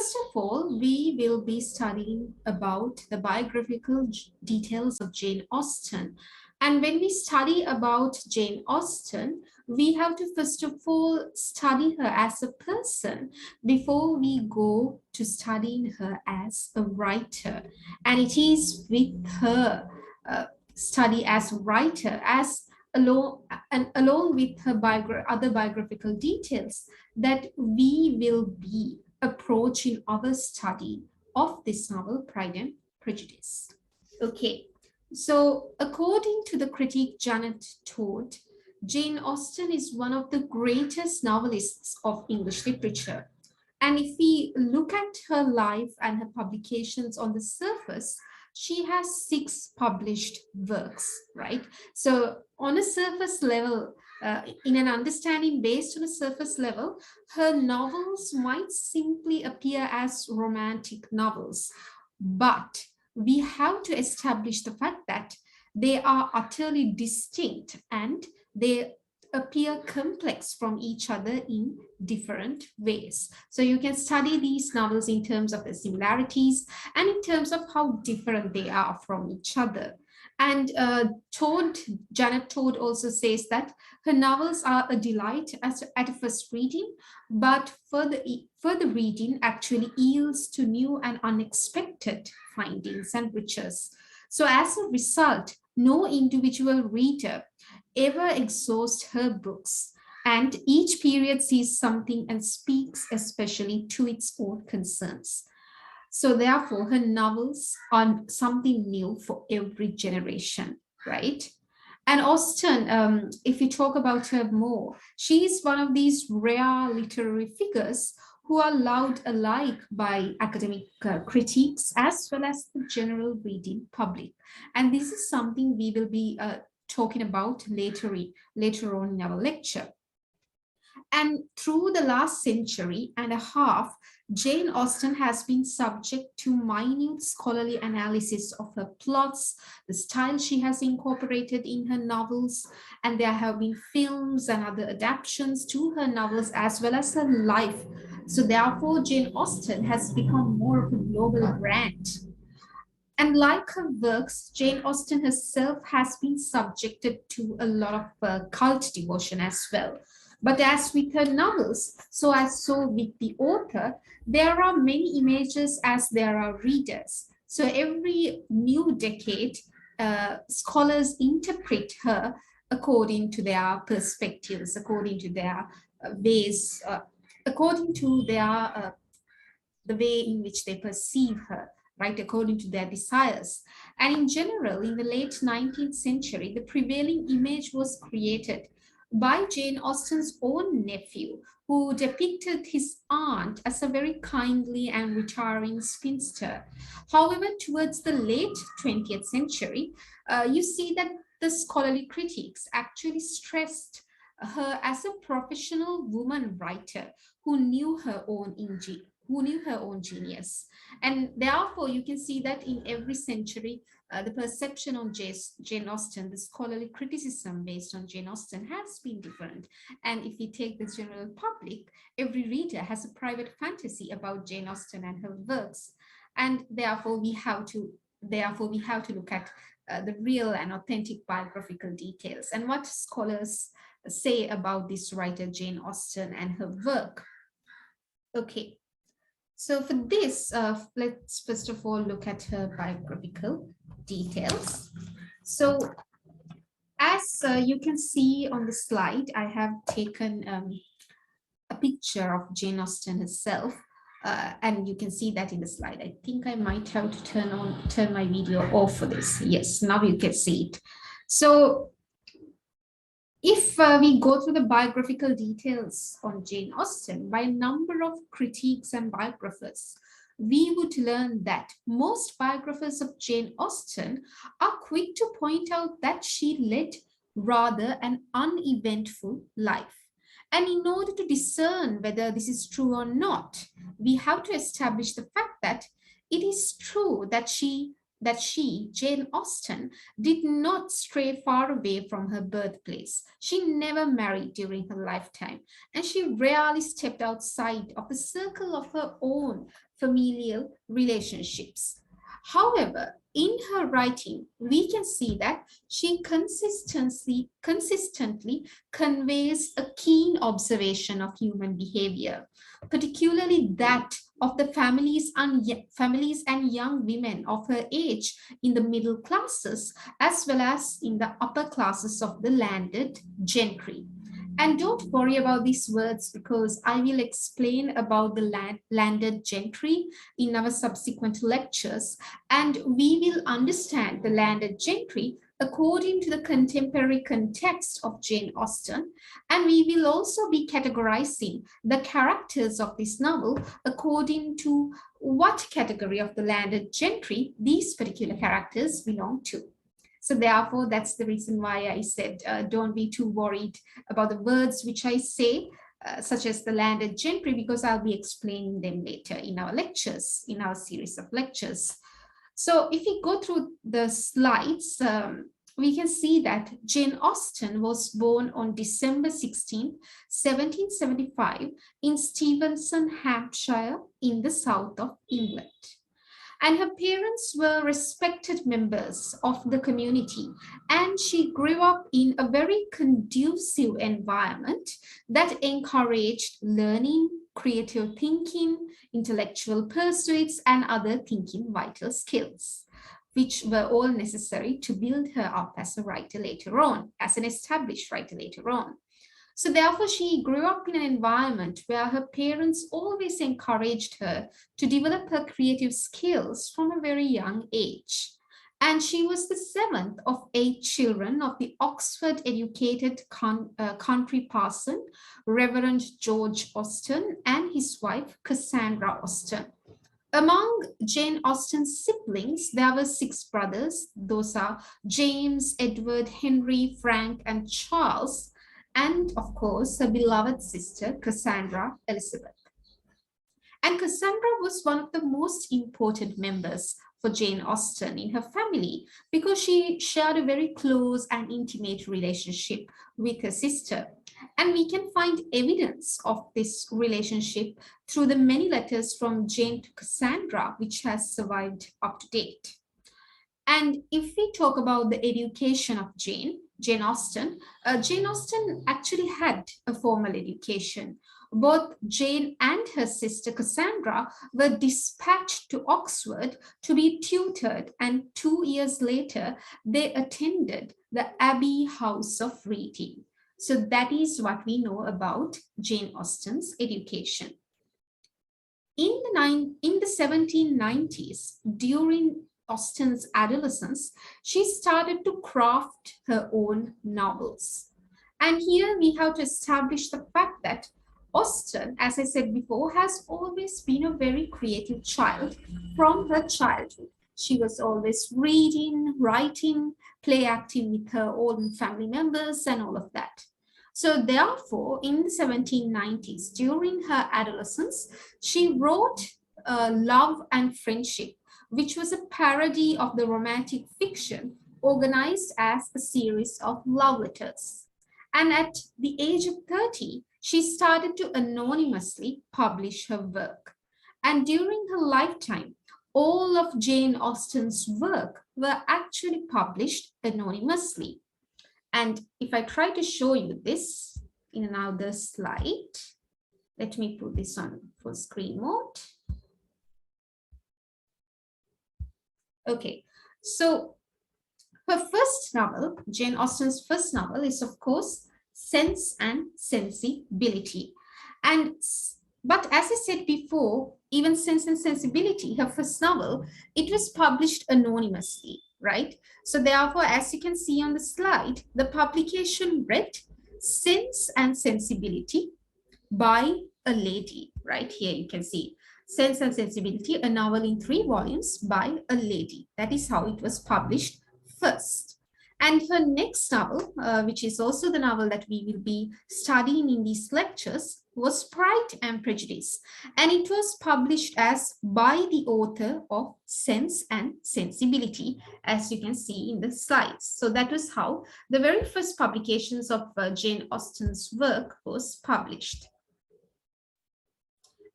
first of all, we will be studying about the biographical details of Jane Austen. And when we study about Jane Austen, we have to first of all study her as a person before we go to studying her as a writer. And it is with her study as a writer, as along and along with her other biographical details, that we will be approaching our study of this novel, Pride and Prejudice. Okay, so according to the critic Janet Todd, Jane Austen is one of the greatest novelists of English literature. And if we look at her life and her publications on the surface, she has 6 published works, right? So on a surface level, in an understanding based on a surface level, her novels might simply appear as romantic novels, but we have to establish the fact that they are utterly distinct and they appear complex from each other in different ways. So you can study these novels in terms of the similarities and in terms of how different they are from each other. And Janet Todd also says that her novels are a delight at a first reading, but further reading actually yields to new and unexpected findings and riches. So as a result, no individual reader ever exhaust her books, and each period sees something and speaks especially to its own concerns. So therefore, her novels are something new for every generation, right? And Austen, if we talk about her more, she is one of these rare literary figures who are loved alike by academic critics as well as the general reading public. And this is something we will be talking about later on in our lecture. And through the last century and a half, Jane Austen has been subject to minute scholarly analysis of her plots, the style she has incorporated in her novels, and there have been films and other adaptations to her novels as well as her life. So therefore, Jane Austen has become more of a global brand. And like her works, Jane Austen herself has been subjected to a lot of cult devotion as well. But as with her novels, so with the author, there are many images as there are readers. So every new decade, scholars interpret her according to their perspectives, according to their ways, according to their the way in which they perceive her, right, according to their desires. And in general, in the late 19th century, the prevailing image was created by Jane Austen's own nephew, who depicted his aunt as a very kindly and retiring spinster. However, towards the late 20th century, you see that the scholarly critics actually stressed her as a professional woman writer who knew her own genius. And therefore, you can see that in every century, the perception on Jane Austen, the scholarly criticism based on Jane Austen has been different. And if we take the general public, every reader has a private fantasy about Jane Austen and her works. And therefore, we have to look at the real and authentic biographical details and what scholars say about this writer Jane Austen and her work. Okay. So for this, let's first of all look at her biographical details. So as you can see on the slide, I have taken a picture of Jane Austen herself, and you can see that in the slide. I think I might have to turn my video off for this. Yes, now you can see it. So if we go through the biographical details on Jane Austen by a number of critiques and biographers, we would learn that most biographers of Jane Austen are quick to point out that she led rather an uneventful life. And in order to discern whether this is true or not, we have to establish the fact that it is true that she that she, Jane Austen, did not stray far away from her birthplace. She never married during her lifetime, and she rarely stepped outside of the circle of her own familial relationships. However, in her writing, we can see that she consistently conveys a keen observation of human behavior, particularly that of the families and young women of her age in the middle classes, as well as in the upper classes of the landed gentry. And don't worry about these words, because I will explain about the landed gentry in our subsequent lectures, and we will understand the landed gentry according to the contemporary context of Jane Austen, and we will also be categorizing the characters of this novel according to what category of the landed gentry these particular characters belong to. So therefore, that's the reason why I said don't be too worried about the words which I say, such as the landed gentry, because I'll be explaining them later in our lectures, in our series of lectures. So if we go through the slides, we can see that Jane Austen was born on December 16, 1775 in Stevenson, Hampshire, in the south of England. And her parents were respected members of the community, and she grew up in a very conducive environment that encouraged learning, creative thinking, intellectual pursuits, and other thinking vital skills, which were all necessary to build her up as a writer later on, as an established writer later on. So therefore, she grew up in an environment where her parents always encouraged her to develop her creative skills from a very young age. And she was the seventh of 8 children of the Oxford-educated country parson, Reverend George Austen, and his wife, Cassandra Austen. Among Jane Austen's siblings, there were 6 brothers. Those are James, Edward, Henry, Frank, and Charles, and of course, her beloved sister, Cassandra Elizabeth. And Cassandra was one of the most important members for Jane Austen in her family, because she shared a very close and intimate relationship with her sister. And we can find evidence of this relationship through the many letters from Jane to Cassandra, which has survived up to date. And if we talk about the education of Jane Austen, Jane Austen actually had a formal education. Both Jane and her sister Cassandra were dispatched to Oxford to be tutored, and 2 years later, they attended the Abbey House of Reading. So that is what we know about Jane Austen's education. In the 1790s, during Austen's adolescence, she started to craft her own novels. And here we have to establish the fact that Austen, as I said before, has always been a very creative child from her childhood. She was always reading, writing, play acting with her own family members, and all of that. So therefore, in the 1790s, during her adolescence, she wrote Love and Friendship, which was a parody of the romantic fiction organized as a series of love letters. And at the age of 30, she started to anonymously publish her work. And during her lifetime, all of Jane Austen's work were actually published anonymously. And if I try to show you this in another slide, let me put this on full screen mode. Okay, so her first novel, Jane Austen's first novel, is of course Sense and Sensibility. But as I said before, even Sense and Sensibility, her first novel, it was published anonymously, right? So therefore, as you can see on the slide, the publication read Sense and Sensibility by a lady, right? Here you can see Sense and Sensibility, a novel in 3 volumes by a lady. That is how it was published first. And her next novel, which is also the novel that we will be studying in these lectures, was Pride and Prejudice. And it was published as by the author of Sense and Sensibility, as you can see in the slides. So that was how the very first publications of Jane Austen's work was published.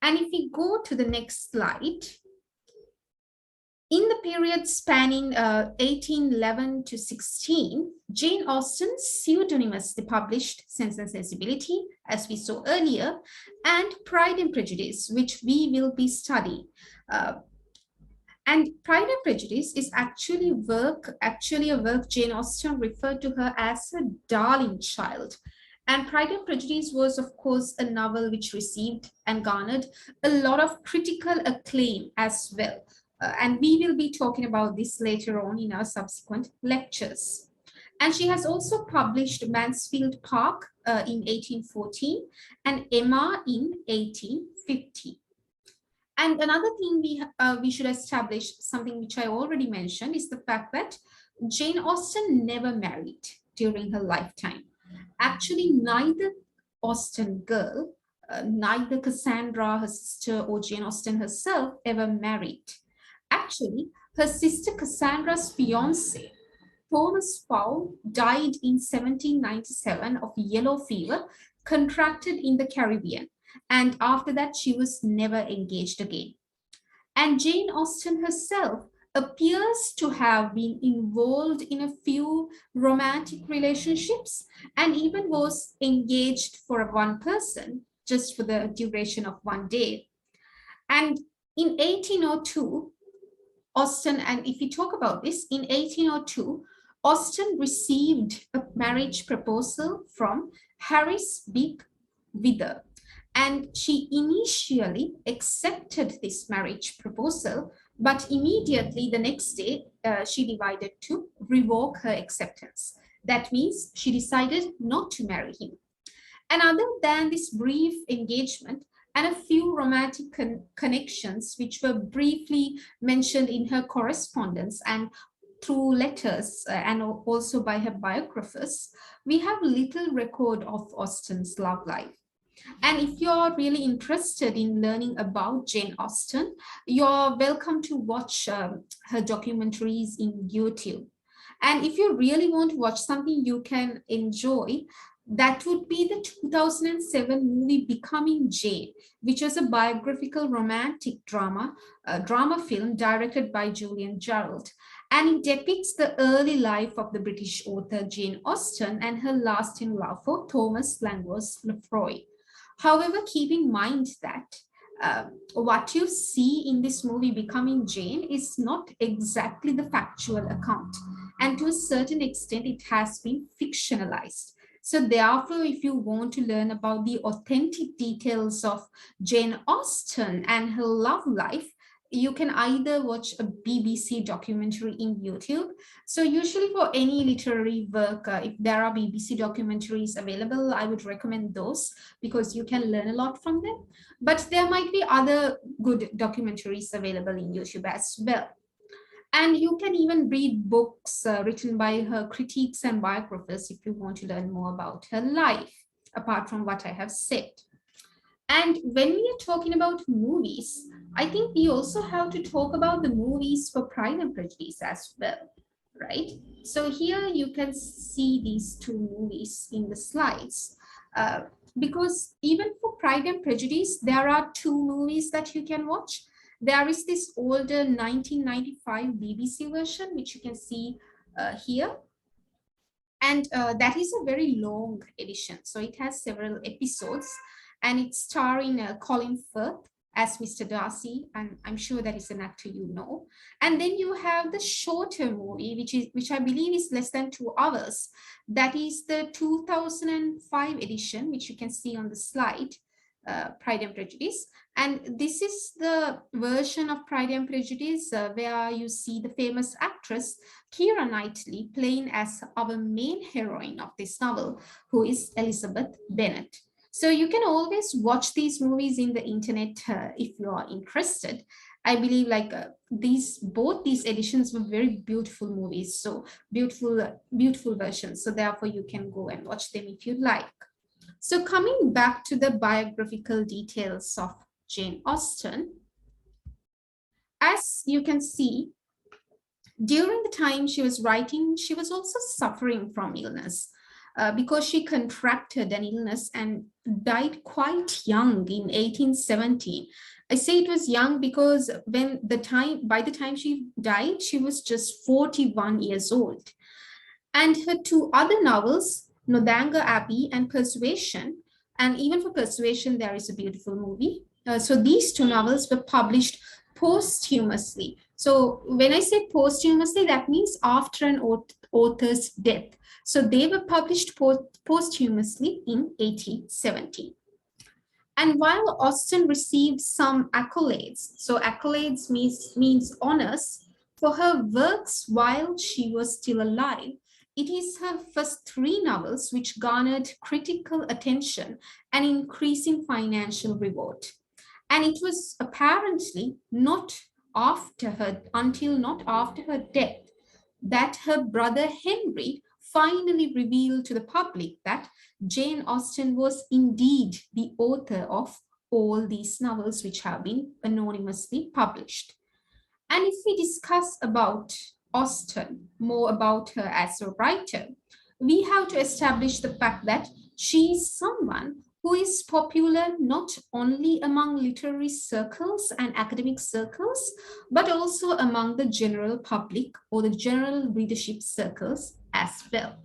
And if we go to the next slide, in the period spanning 1811 to 16, Jane Austen pseudonymously published Sense and Sensibility, as we saw earlier, and Pride and Prejudice, which we will be studying. And Pride and Prejudice is actually a work Jane Austen referred to her as a darling child. And Pride and Prejudice was, of course, a novel which received and garnered a lot of critical acclaim as well. And we will be talking about this later on in our subsequent lectures. And she has also published Mansfield Park in 1814 and Emma in 1850. And another thing we should establish, something which I already mentioned, is the fact that Jane Austen never married during her lifetime. Actually, neither Austen girl, neither Cassandra, her sister, or Jane Austen herself ever married. Actually, her sister Cassandra's fiance, Thomas Fowle, died in 1797 of yellow fever contracted in the Caribbean. And after that, she was never engaged again. And Jane Austen herself appears to have been involved in a few romantic relationships and even was engaged for one person just for the duration of one day. And in 1802, Austen, and if we talk about this, in 1802, Austen received a marriage proposal from Harris Big Wither, and she initially accepted this marriage proposal, but immediately the next day, she decided to revoke her acceptance. That means she decided not to marry him. And other than this brief engagement and a few romantic connections, which were briefly mentioned in her correspondence and through letters and also by her biographers, we have little record of Austen's love life. And if you're really interested in learning about Jane Austen, you're welcome to watch her documentaries in YouTube. And if you really want to watch something you can enjoy, that would be the 2007 movie Becoming Jane, which was a biographical romantic drama film directed by Julian Gerald. And it depicts the early life of the British author Jane Austen and her lasting love for Thomas Langworth Lefroy. However, keep in mind that what you see in this movie Becoming Jane is not exactly the factual account. And to a certain extent, it has been fictionalized. So therefore, if you want to learn about the authentic details of Jane Austen and her love life, you can either watch a BBC documentary in YouTube. So usually for any literary work, if there are BBC documentaries available, I would recommend those because you can learn a lot from them. But there might be other good documentaries available in YouTube as well. And you can even read books written by her critiques and biographers if you want to learn more about her life, apart from what I have said. And when we are talking about movies, I think we also have to talk about the movies for Pride and Prejudice as well, right? So here you can see these two movies in the slides. Because even for Pride and Prejudice, there are two movies that you can watch. There is this older 1995 BBC version, which you can see here. And that is a very long edition. So it has several episodes and it's starring Colin Firth as Mr. Darcy, and I'm sure that is an actor you know. And then you have the shorter movie, which I believe is less than 2 hours. That is the 2005 edition, which you can see on the slide, Pride and Prejudice. And this is the version of Pride and Prejudice where you see the famous actress Keira Knightley playing as our main heroine of this novel, who is Elizabeth Bennet. So you can always watch these movies in the internet if you are interested. I believe like these both these editions were very beautiful movies, so beautiful versions. So therefore, you can go and watch them if you like. So coming back to the biographical details of Jane Austen, as you can see, during the time she was writing, she was also suffering from illness because she contracted an illness and died quite young in 1817. I say it was young because by the time she died, she was just 41 years old. And her two other novels, Nodanga Abbey and Persuasion, and even for Persuasion, there is a beautiful movie. So these two novels were published posthumously. So when I say posthumously, that means after an author's death. So they were published posthumously in 1870. And while Austen received some accolades, so accolades means honors, for her works while she was still alive, it is her first three novels which garnered critical attention and increasing financial reward. And it was apparently not after her death that her brother Henry finally revealed to the public that Jane Austen was indeed the author of all these novels which have been anonymously published. And if we discuss about Austen, more about her as a writer, we have to establish the fact that she is someone who is popular not only among literary circles and academic circles, but also among the general public or the general readership circles as well.